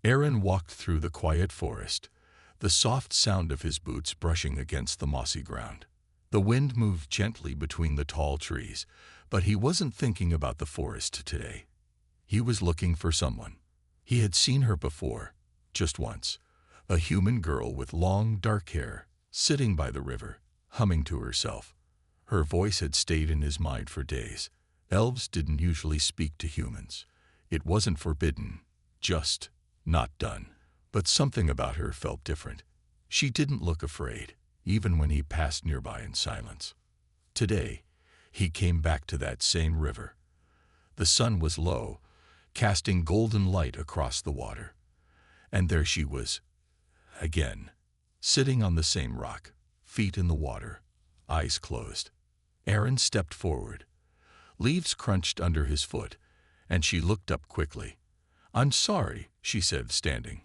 Aaron walked through the quiet forest, the soft sound of his boots brushing against the mossy ground. The wind moved gently between the tall trees, but he wasn't thinking about the forest today. He was looking for someone. He had seen her before, just once, a human girl with long, dark hair, sitting by the river, humming to herself. Her voice had stayed in his mind for days. Elves didn't usually speak to humans. It wasn't forbidden, just not done. But something about her felt different. She didn't look afraid, even when he passed nearby in silence. Today, he came back to that same river. The sun was low, casting golden light across the water. And there she was, again, sitting on the same rock, feet in the water, eyes closed. Aaron stepped forward. Leaves crunched under his foot, and she looked up quickly. "I'm sorry," she said, standing.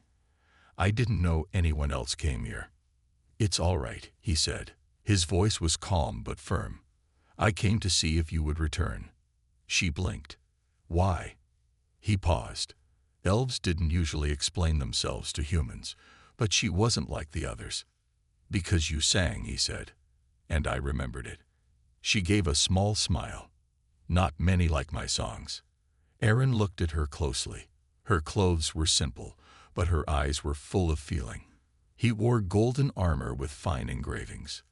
"I didn't know anyone else came here." "It's all right," he said. His voice was calm but firm. "I came to see if you would return." She blinked. "Why?" He paused. Elves didn't usually explain themselves to humans, but she wasn't like the others. "Because you sang," he said, "and I remembered it." She gave a small smile. "Not many like my songs." Aaron looked at her closely. Her clothes were simple, but her eyes were full of feeling. He wore golden armor with fine engravings.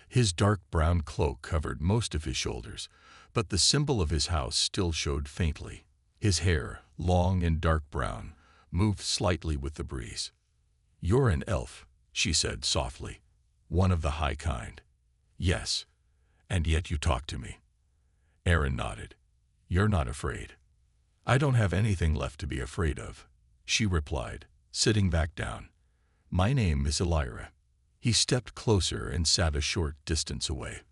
His dark brown cloak covered most of his shoulders, but the symbol of his house still showed faintly. His hair, long and dark brown, moved slightly with the breeze. "You're an elf," she said softly. "One of the high kind." "Yes, and yet you talk to me." Aaron nodded. "You're not afraid." "I don't have anything left to be afraid of," she replied, sitting back down. "My name is Elira." He stepped closer and sat a short distance away.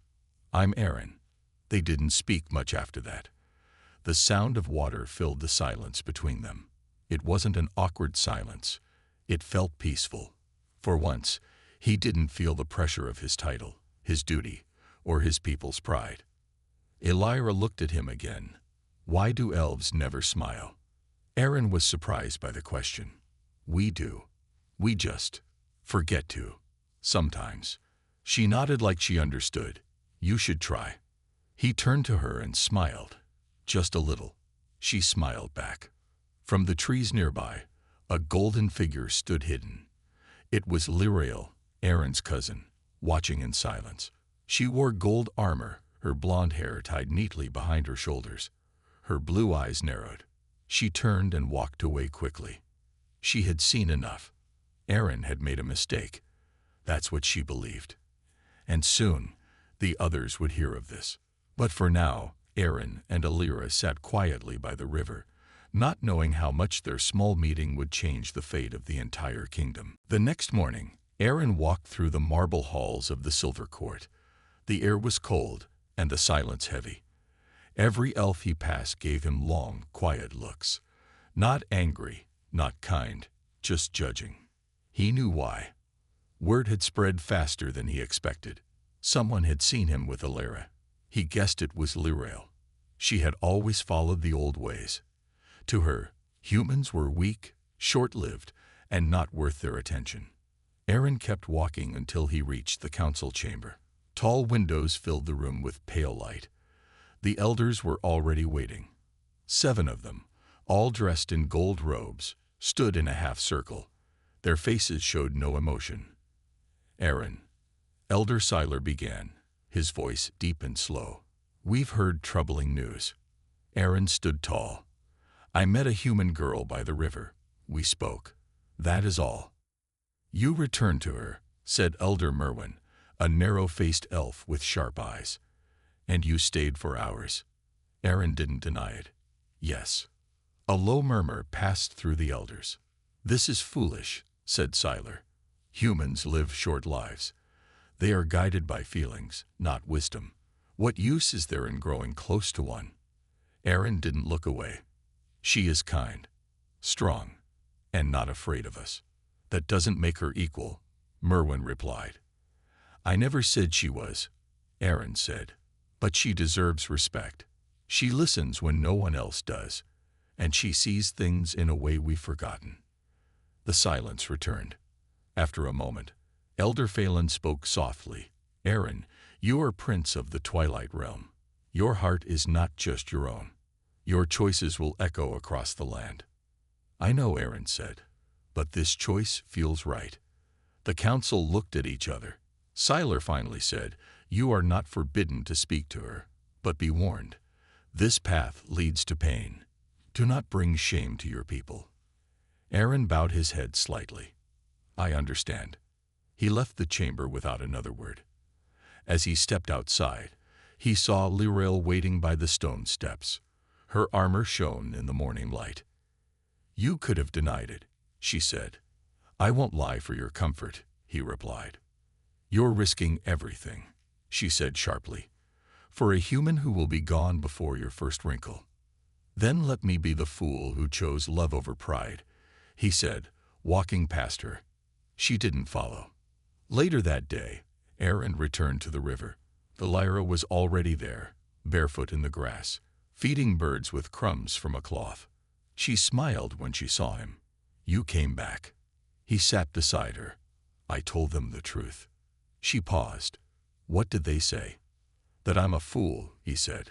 "I'm Aaron." They didn't speak much after that. The sound of water filled the silence between them. It wasn't an awkward silence. It felt peaceful. For once, he didn't feel the pressure of his title, his duty, or his people's pride. Elira looked at him again. "Why do elves never smile?" Aaron was surprised by the question. "We do. We just forget to. Sometimes." She nodded like she understood. "You should try." He turned to her and smiled. Just a little. She smiled back. From the trees nearby, a golden figure stood hidden. It was Lirael, Aaron's cousin, watching in silence. She wore gold armor, her blonde hair tied neatly behind her shoulders. Her blue eyes narrowed. She turned and walked away quickly. She had seen enough. Aaron had made a mistake. That's what she believed. And soon, the others would hear of this. But for now, Aaron and Elira sat quietly by the river, not knowing how much their small meeting would change the fate of the entire kingdom. The next morning, Aaron walked through the marble halls of the Silver Court. The air was cold, and the silence heavy. Every elf he passed gave him long, quiet looks. Not angry, not kind, just judging. He knew why. Word had spread faster than he expected. Someone had seen him with Elira. He guessed it was Lirael. She had always followed the old ways. To her, humans were weak, short-lived, and not worth their attention. Aaron kept walking until he reached the council chamber. Tall windows filled the room with pale light. The elders were already waiting. 7 of them, all dressed in gold robes, stood in a half-circle. Their faces showed no emotion. "Aaron," Elder Siler began, his voice deep and slow. "We've heard troubling news." Aaron stood tall. "I met a human girl by the river. We spoke. That is all." "You returned to her," said Elder Merwin, a narrow-faced elf with sharp eyes. "And you stayed for hours." Aaron didn't deny it. "Yes." A low murmur passed through the elders. "This is foolish," said Siler. "Humans live short lives. They are guided by feelings, not wisdom. What use is there in growing close to one?" Aaron didn't look away. "She is kind, strong, and not afraid of us." "That doesn't make her equal," Merwin replied. "I never said she was," Aaron said. "But she deserves respect. She listens when no one else does, and she sees things in a way we've forgotten." The silence returned. After a moment, Elder Phelan spoke softly. Aaron, you are prince of the Twilight Realm. Your heart is not just your own. Your choices will echo across the land. I know, Aaron said, but this choice feels right. The council looked at each other. Sylar finally said, you are not forbidden to speak to her, but be warned. This path leads to pain. Do not bring shame to your people. Aaron bowed his head slightly. I understand. He left the chamber without another word. As he stepped outside, he saw Lirael waiting by the stone steps. Her armor shone in the morning light. You could have denied it, she said. I won't lie for your comfort, he replied. You're risking everything, she said sharply, for a human who will be gone before your first wrinkle. Then let me be the fool who chose love over pride, he said, walking past her. She didn't follow. Later that day, Aaron returned to the river. The Lyra was already there, barefoot in the grass, feeding birds with crumbs from a cloth. She smiled when she saw him. You came back. He sat beside her. I told them the truth. She paused. What did they say? That I'm a fool, he said.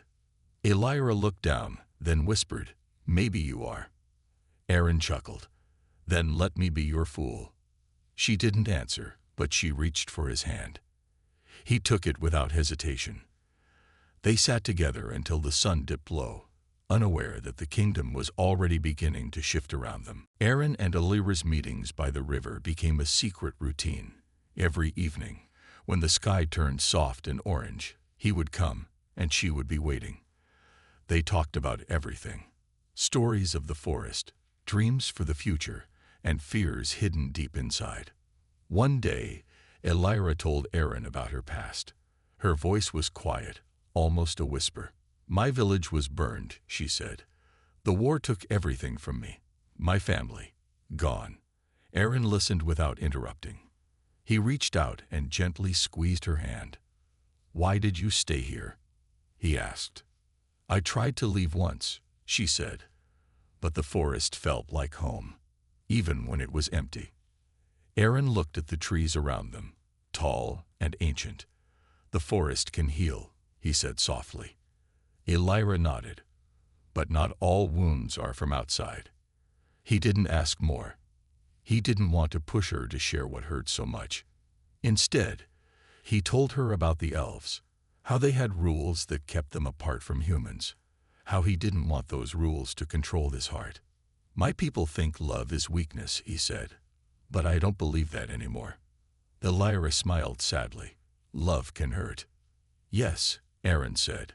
Lyra looked down, then whispered, maybe you are. Aaron chuckled. Then let me be your fool. She didn't answer, but she reached for his hand. He took it without hesitation. They sat together until the sun dipped low, unaware that the kingdom was already beginning to shift around them. Aaron and Alira's meetings by the river became a secret routine. Every evening, when the sky turned soft and orange, he would come, and she would be waiting. They talked about everything. Stories of the forest, dreams for the future, and fears hidden deep inside. One day, Elira told Aaron about her past. Her voice was quiet, almost a whisper. My village was burned, she said. The war took everything from me. My family, gone. Aaron listened without interrupting. He reached out and gently squeezed her hand. Why did you stay here? He asked. I tried to leave once, she said, but the forest felt like home, even when it was empty. Aaron looked at the trees around them, tall and ancient. The forest can heal, he said softly. Elira nodded. But not all wounds are from outside. He didn't ask more. He didn't want to push her to share what hurt so much. Instead, he told her about the elves, how they had rules that kept them apart from humans, how he didn't want those rules to control his heart. My people think love is weakness, he said, but I don't believe that anymore. The Lyra smiled sadly. Love can hurt. Yes, Aaron said,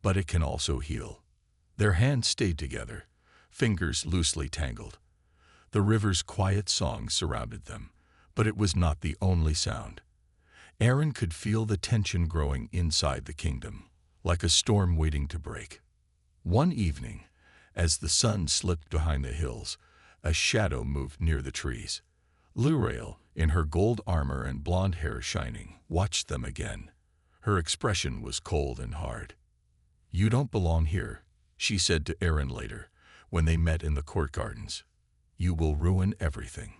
but it can also heal. Their hands stayed together, fingers loosely tangled. The river's quiet song surrounded them, but it was not the only sound. Aaron could feel the tension growing inside the kingdom, like a storm waiting to break. One evening, as the sun slipped behind the hills, a shadow moved near the trees. Lirael, in her gold armor and blonde hair shining, watched them again. Her expression was cold and hard. You don't belong here, she said to Aaron later, when they met in the court gardens. You will ruin everything.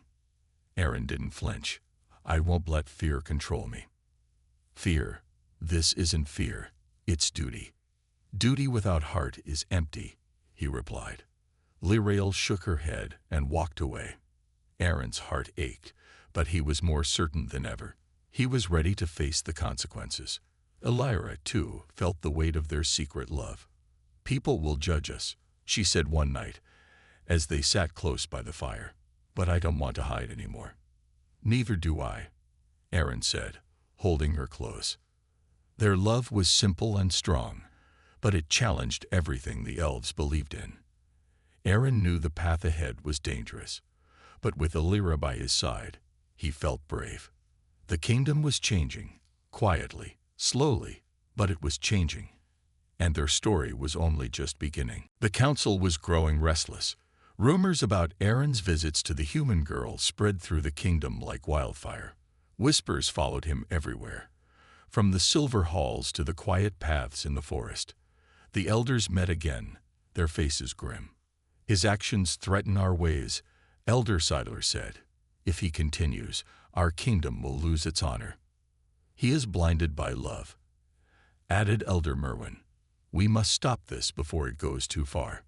Aaron didn't flinch. I won't let fear control me. Fear? This isn't fear. It's duty. Duty without heart is empty, he replied. Lirael shook her head and walked away. Aaron's heart ached, but he was more certain than ever. He was ready to face the consequences. Elira, too, felt the weight of their secret love. People will judge us, she said one night, as they sat close by the fire. But I don't want to hide anymore. Neither do I, Aaron said, holding her close. Their love was simple and strong, but it challenged everything the elves believed in. Aaron knew the path ahead was dangerous, but with Elira by his side, he felt brave. The kingdom was changing, quietly, slowly, but it was changing. And their story was only just beginning. The council was growing restless. Rumors about Aaron's visits to the human girl spread through the kingdom like wildfire. Whispers followed him everywhere, from the silver halls to the quiet paths in the forest. The elders met again, their faces grim. His actions threaten our ways, Elder Sylar said. If he continues, our kingdom will lose its honor. He is blinded by love, added Elder Merwin. We must stop this before it goes too far.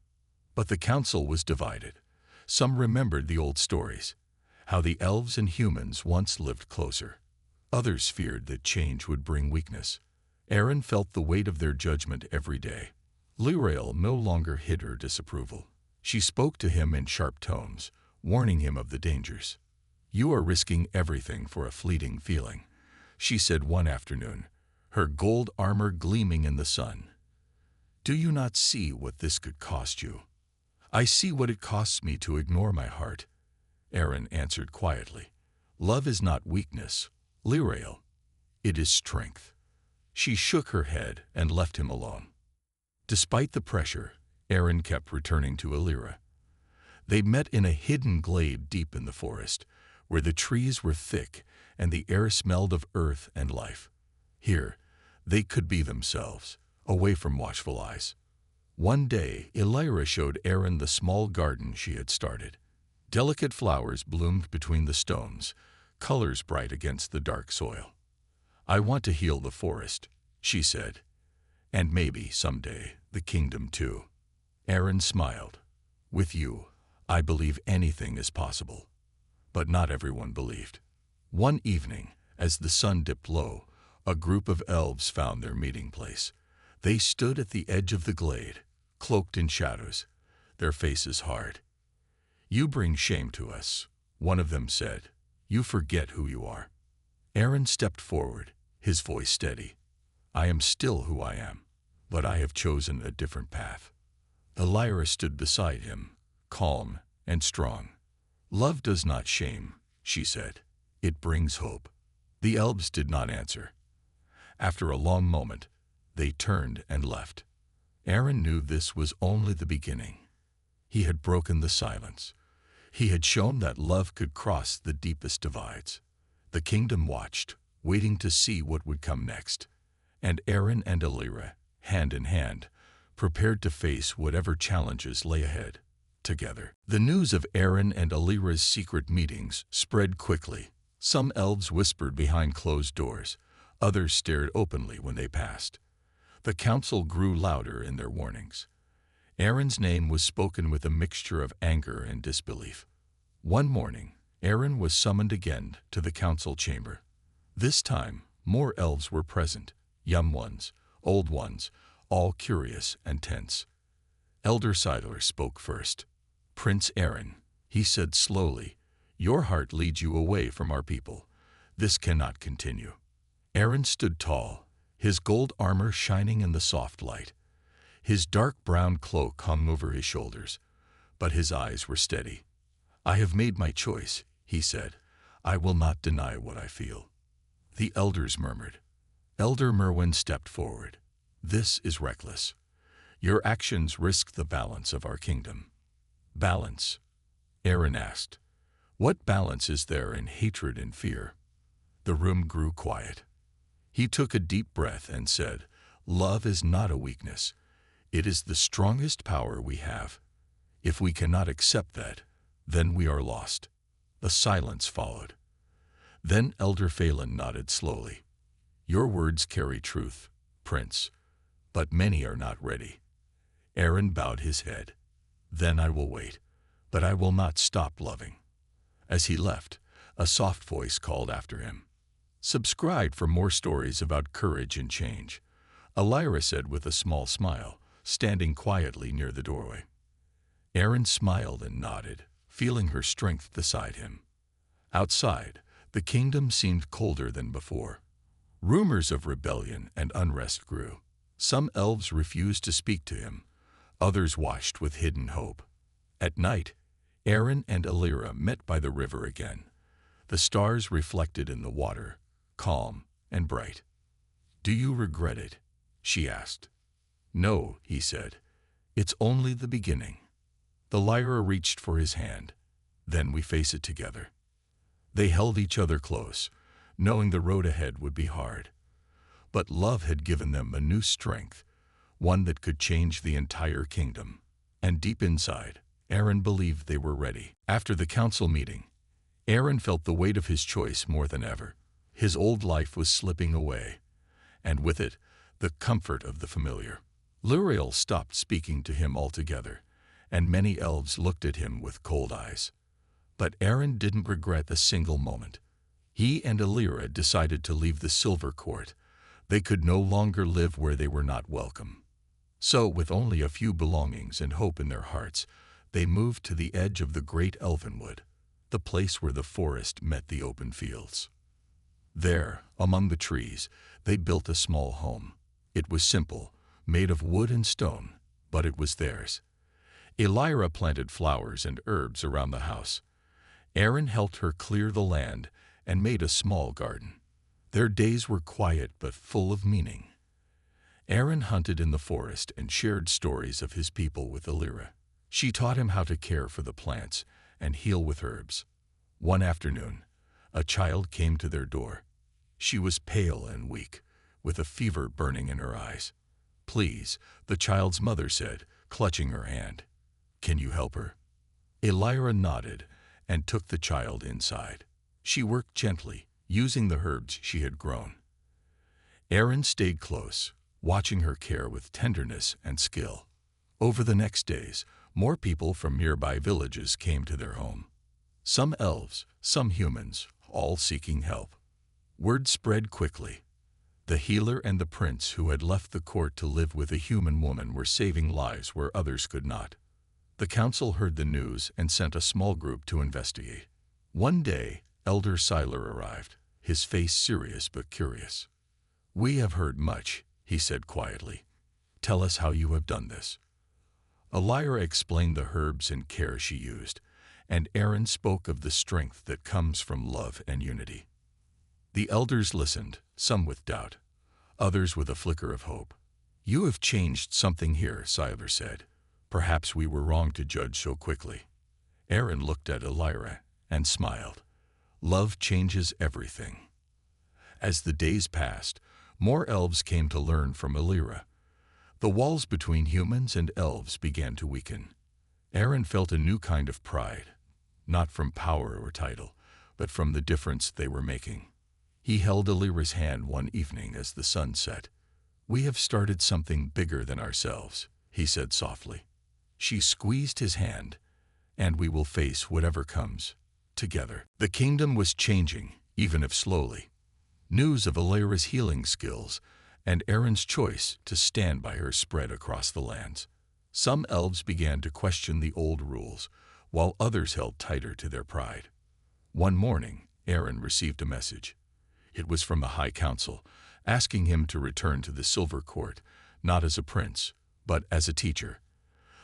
But the council was divided. Some remembered the old stories, how the elves and humans once lived closer. Others feared that change would bring weakness. Aaron felt the weight of their judgment every day. Lirael no longer hid her disapproval. She spoke to him in sharp tones, warning him of the dangers. You are risking everything for a fleeting feeling, she said one afternoon, her gold armor gleaming in the sun. Do you not see what this could cost you? I see what it costs me to ignore my heart, Aaron answered quietly. Love is not weakness, Lirael. It is strength. She shook her head and left him alone. Despite the pressure, Aaron kept returning to Illyria. They met in a hidden glade deep in the forest, where the trees were thick and the air smelled of earth and life. Here, they could be themselves, away from watchful eyes. One day, Illyria showed Aaron the small garden she had started. Delicate flowers bloomed between the stones, colors bright against the dark soil. I want to heal the forest, she said, and maybe, someday, the kingdom too. Aaron smiled. With you, I believe anything is possible. But not everyone believed. One evening, as the sun dipped low, a group of elves found their meeting place. They stood at the edge of the glade, cloaked in shadows, their faces hard. You bring shame to us, one of them said. You forget who you are. Aaron stepped forward, his voice steady. I am still who I am, but I have chosen a different path. Illyria stood beside him, calm and strong. Love does not shame, she said. It brings hope. The elves did not answer. After a long moment, they turned and left. Aaron knew this was only the beginning. He had broken the silence. He had shown that love could cross the deepest divides. The kingdom watched, waiting to see what would come next. And Aaron and Illyria, hand in hand, prepared to face whatever challenges lay ahead, together. The news of Aaron and Illyria's secret meetings spread quickly. Some elves whispered behind closed doors. Others stared openly when they passed. The council grew louder in their warnings. Aaron's name was spoken with a mixture of anger and disbelief. One morning, Aaron was summoned again to the council chamber. This time, more elves were present, young ones, old ones, all curious and tense. Elder Sidler spoke first. Prince Aaron, he said slowly, your heart leads you away from our people. This cannot continue. Aaron stood tall, his gold armor shining in the soft light. His dark brown cloak hung over his shoulders, but his eyes were steady. I have made my choice, he said. I will not deny what I feel. The elders murmured. Elder Merwin stepped forward. This is reckless. Your actions risk the balance of our kingdom. Balance? Aaron asked. What balance is there in hatred and fear? The room grew quiet. He took a deep breath and said, Love is not a weakness. It is the strongest power we have. If we cannot accept that, then we are lost. A silence followed. Then Elder Phelan nodded slowly. Your words carry truth, Prince, but many are not ready. Aaron bowed his head. Then I will wait, but I will not stop loving. As he left, a soft voice called after him. Subscribe for more stories about courage and change, Illyria said with a small smile, standing quietly near the doorway. Aaron smiled and nodded, feeling her strength beside him. Outside, the kingdom seemed colder than before. Rumors of rebellion and unrest grew. Some elves refused to speak to him. Others watched with hidden hope. At night, Aaron and Illyria met by the river again. The stars reflected in the water, calm and bright. Do you regret it? She asked. No, he said. It's only the beginning. The lyra reached for his hand. Then we face it together. They held each other close, knowing the road ahead would be hard. But love had given them a new strength, one that could change the entire kingdom. And deep inside, Aaron believed they were ready. After the council meeting, Aaron felt the weight of his choice more than ever. His old life was slipping away, and with it, the comfort of the familiar. Luriel stopped speaking to him altogether, and many elves looked at him with cold eyes. But Aaron didn't regret a single moment. He and Elira decided to leave the Silver Court. They could no longer live where they were not welcome. So, with only a few belongings and hope in their hearts, they moved to the edge of the great Elvenwood, the place where the forest met the open fields. There, among the trees, they built a small home. It was simple, made of wood and stone, but it was theirs. Elira planted flowers and herbs around the house. Aaron helped her clear the land and made a small garden. Their days were quiet but full of meaning. Aaron hunted in the forest and shared stories of his people with Elira. She taught him how to care for the plants and heal with herbs. One afternoon, a child came to their door. She was pale and weak, with a fever burning in her eyes. "Please," the child's mother said, clutching her hand. "Can you help her?" Elira nodded and took the child inside. She worked gently, using the herbs she had grown. Aaron stayed close, watching her care with tenderness and skill. Over the next days, more people from nearby villages came to their home. Some elves, some humans, all seeking help. Word spread quickly. The healer and the prince who had left the court to live with a human woman were saving lives where others could not. The council heard the news and sent a small group to investigate. One day, Elder Siler arrived, his face serious but curious. "We have heard much," he said quietly. "Tell us how you have done this." Elira explained the herbs and care she used, and Aaron spoke of the strength that comes from love and unity. The elders listened, some with doubt, others with a flicker of hope. "You have changed something here," Siler said. "Perhaps we were wrong to judge so quickly." Aaron looked at Elira and smiled. Love changes everything. As the days passed, more elves came to learn from Elira. The walls between humans and elves began to weaken. Aaron felt a new kind of pride, not from power or title, but from the difference they were making. He held Elira's hand one evening as the sun set. "We have started something bigger than ourselves," he said softly. She squeezed his hand, "and we will face whatever comes, together." The kingdom was changing, even if slowly. News of Elira's healing skills and Aaron's choice to stand by her spread across the lands. Some elves began to question the old rules, while others held tighter to their pride. One morning, Aaron received a message. It was from the High Council, asking him to return to the Silver Court, not as a prince, but as a teacher.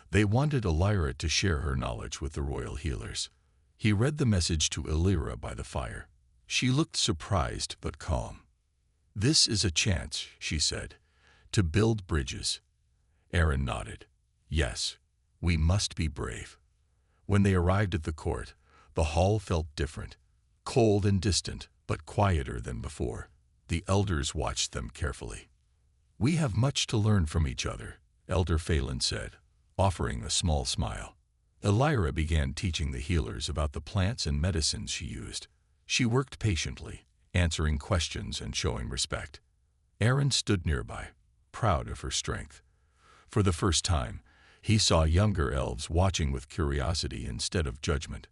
They wanted Elira to share her knowledge with the royal healers. He read the message to Elira by the fire. She looked surprised but calm. "This is a chance," she said, "to build bridges." Aaron nodded. "Yes, we must be brave." When they arrived at the court, the hall felt different, cold and distant, but quieter than before. The elders watched them carefully. "We have much to learn from each other," Elder Phelan said, offering a small smile. Elira began teaching the healers about the plants and medicines she used. She worked patiently, answering questions and showing respect. Aaron stood nearby, proud of her strength. For the first time, he saw younger elves watching with curiosity instead of judgment.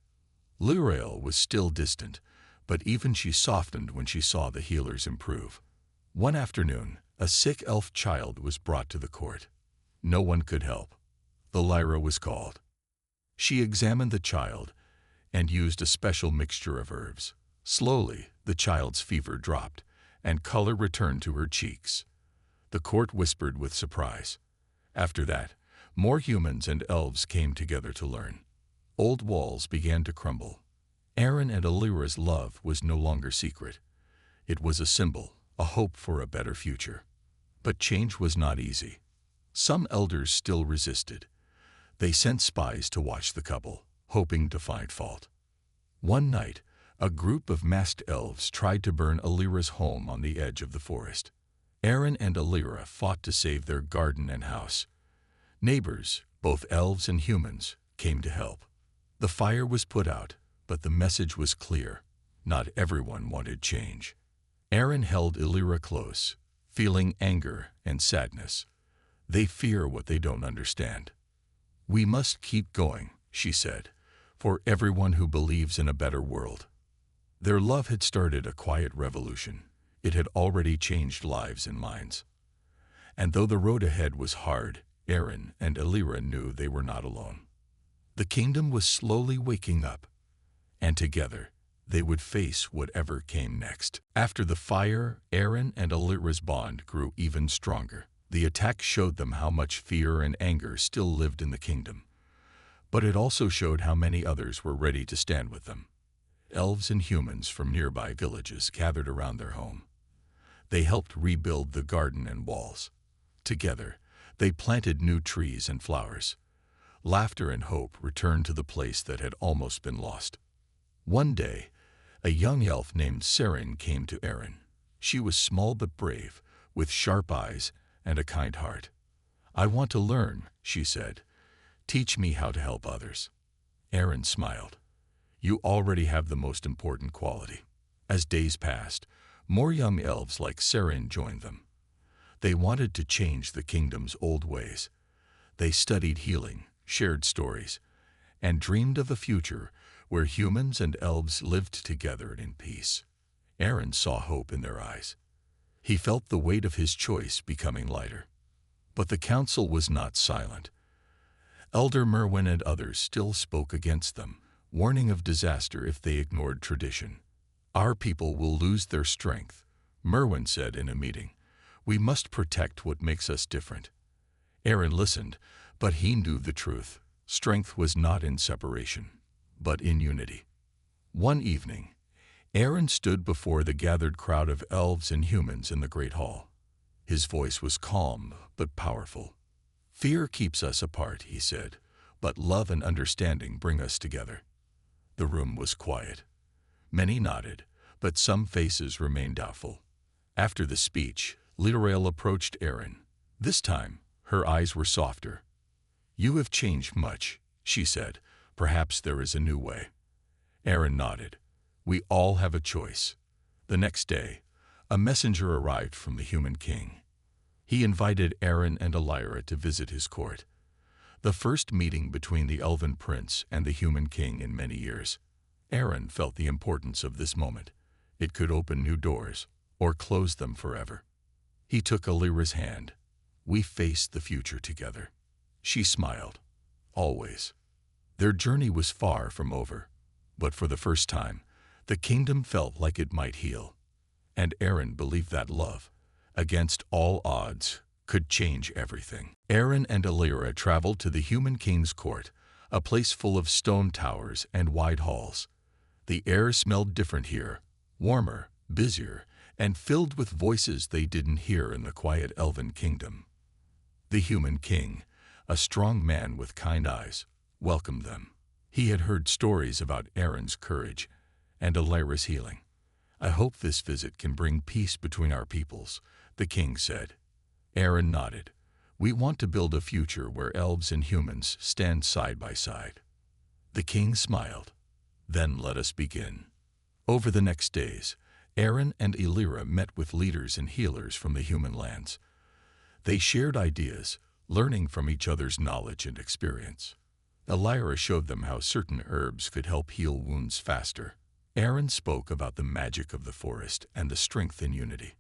Luriel was still distant, but even she softened when she saw the healers improve. One afternoon, a sick elf child was brought to the court. No one could help. Elira was called. She examined the child and used a special mixture of herbs. Slowly, the child's fever dropped, and color returned to her cheeks. The court whispered with surprise. After that, more humans and elves came together to learn. Old walls began to crumble. Aaron and Elira's love was no longer secret. It was a symbol, a hope for a better future. But change was not easy. Some elders still resisted. They sent spies to watch the couple, hoping to find fault. One night, a group of masked elves tried to burn Elira's home on the edge of the forest. Aaron and Elira fought to save their garden and house. Neighbors, both elves and humans, came to help. The fire was put out, But the message was clear. Not everyone wanted change. Aaron held Elira close, feeling anger and sadness. They fear what they don't understand. "We must keep going," she said, "for everyone who believes in a better world." Their love had started a quiet revolution. It had already changed lives and minds. And though the road ahead was hard, Aaron and Elira knew they were not alone. The kingdom was slowly waking up, and together they would face whatever came next. After the fire, Aaron and Elira's bond grew even stronger. The attack showed them how much fear and anger still lived in the kingdom, but it also showed how many others were ready to stand with them. Elves and humans from nearby villages gathered around their home. They helped rebuild the garden and walls. Together, they planted new trees and flowers. Laughter and hope returned to the place that had almost been lost. One day, a young elf named Seren came to Aaron. She was small but brave, with sharp eyes and a kind heart. "I want to learn," she said. "Teach me how to help others." Aaron smiled. "You already have the most important quality." As days passed, more young elves like Seren joined them. They wanted to change the kingdom's old ways. They studied healing, shared stories, and dreamed of a future where humans and elves lived together in peace. Aaron saw hope in their eyes. He felt the weight of his choice becoming lighter. But the council was not silent. Elder Merwin and others still spoke against them, warning of disaster if they ignored tradition. "Our people will lose their strength," Merwin said in a meeting. "We must protect what makes us different." Aaron listened, but he knew the truth. Strength was not in separation, but in unity. One evening, Aaron stood before the gathered crowd of elves and humans in the great hall. His voice was calm but powerful. "Fear keeps us apart," he said, "but love and understanding bring us together." The room was quiet. Many nodded, but some faces remained doubtful. After the speech, Lirael approached Aaron. This time, her eyes were softer. "You have changed much," she said. "Perhaps there is a new way." Aaron nodded. "We all have a choice." The next day, a messenger arrived from the human king. He invited Aaron and Elira to visit his court. The first meeting between the elven prince and the human king in many years. Aaron felt the importance of this moment. It could open new doors, or close them forever. He took Elira's hand. "We face the future together." She smiled. "Always." Their journey was far from over, but for the first time, the kingdom felt like it might heal. And Aaron believed that love, against all odds, could change everything. Aaron and Elira traveled to the human king's court, a place full of stone towers and wide halls. The air smelled different here, warmer, busier, and filled with voices they didn't hear in the quiet elven kingdom. The human king, a strong man with kind eyes, welcomed them. He had heard stories about Aaron's courage and Elira's healing. "I hope this visit can bring peace between our peoples," the king said. Aaron nodded. "We want to build a future where elves and humans stand side by side." The king smiled. "Then let us begin." Over the next days, Aaron and Elira met with leaders and healers from the human lands. They shared ideas, learning from each other's knowledge and experience. Elira showed them how certain herbs could help heal wounds faster. Aaron spoke about the magic of the forest and the strength in unity.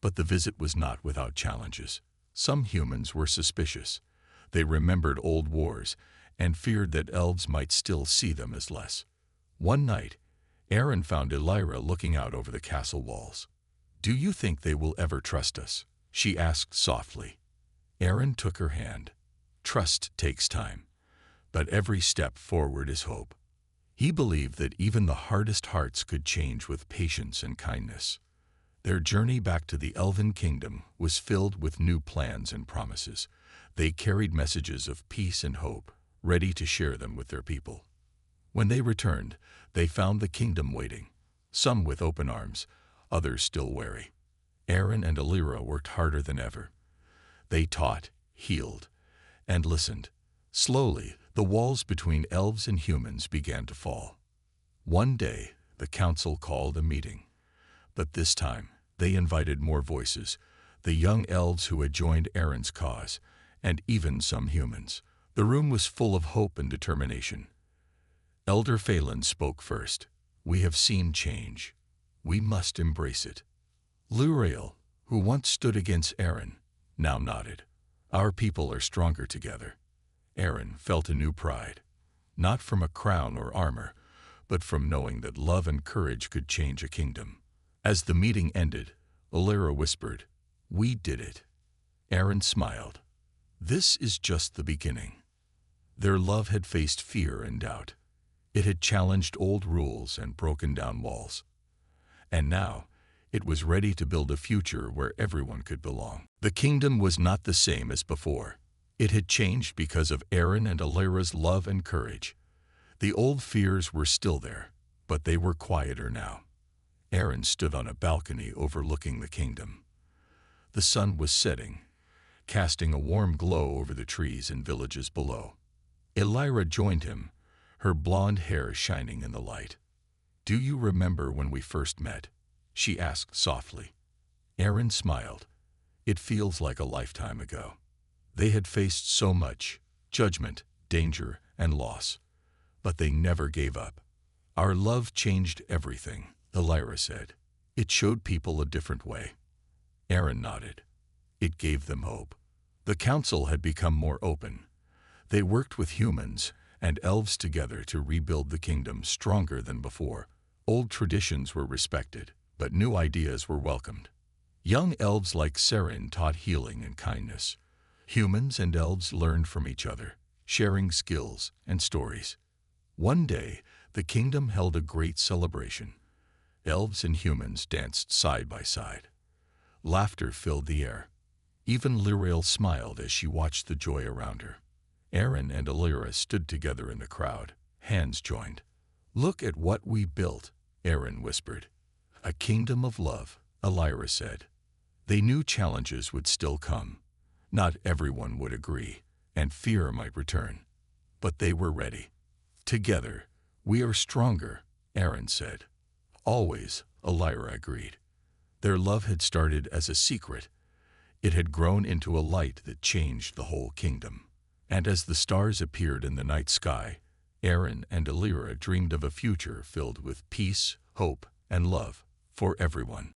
But the visit was not without challenges. Some humans were suspicious. They remembered old wars and feared that elves might still see them as less. One night, Aaron found Elira looking out over the castle walls. "Do you think they will ever trust us?" she asked softly. Aaron took her hand. "Trust takes time, but every step forward is hope." He believed that even the hardest hearts could change with patience and kindness. Their journey back to the Elven Kingdom was filled with new plans and promises. They carried messages of peace and hope, ready to share them with their people. When they returned, they found the kingdom waiting, some with open arms, others still wary. Aaron and Elira worked harder than ever. They taught, healed, and listened. Slowly, the walls between elves and humans began to fall. One day, the council called a meeting, but this time they invited more voices, the young elves who had joined Aaron's cause, and even some humans. The room was full of hope and determination. Elder Phelan spoke first. "We have seen change. We must embrace it." Luriel, who once stood against Aaron, now nodded. "Our people are stronger together." Aaron felt a new pride, not from a crown or armor, but from knowing that love and courage could change a kingdom. As the meeting ended, Alira whispered, "We did it." Aaron smiled. This is just the beginning. Their love had faced fear and doubt. It had challenged old rules and broken down walls. And now, it was ready to build a future where everyone could belong. The kingdom was not the same as before. It had changed because of Aaron and Alira's love and courage. The old fears were still there, but they were quieter now. Aaron stood on a balcony overlooking the kingdom. The sun was setting, casting a warm glow over the trees and villages below. Elira joined him, her blonde hair shining in the light. "Do you remember when we first met?" she asked softly. Aaron smiled. "It feels like a lifetime ago." They had faced so much: judgment, danger, and loss. But they never gave up. "Our love changed everything," Elira said. "It showed people a different way." Aaron nodded. "It gave them hope." The council had become more open. They worked with humans and elves together to rebuild the kingdom stronger than before. Old traditions were respected, but new ideas were welcomed. Young elves like Seren taught healing and kindness. Humans and elves learned from each other, sharing skills and stories. One day, the kingdom held a great celebration. Elves and humans danced side by side. Laughter filled the air. Even Luriel smiled as she watched the joy around her. Aaron and Alira stood together in the crowd, hands joined. "Look at what we built," Aaron whispered. "A kingdom of love," Alira said. They knew challenges would still come. Not everyone would agree, and fear might return. But they were ready. "Together, we are stronger," Aaron said. "Always," Alira agreed. Their love had started as a secret. It had grown into a light that changed the whole kingdom. And as the stars appeared in the night sky, Aaron and Alira dreamed of a future filled with peace, hope, and love for everyone.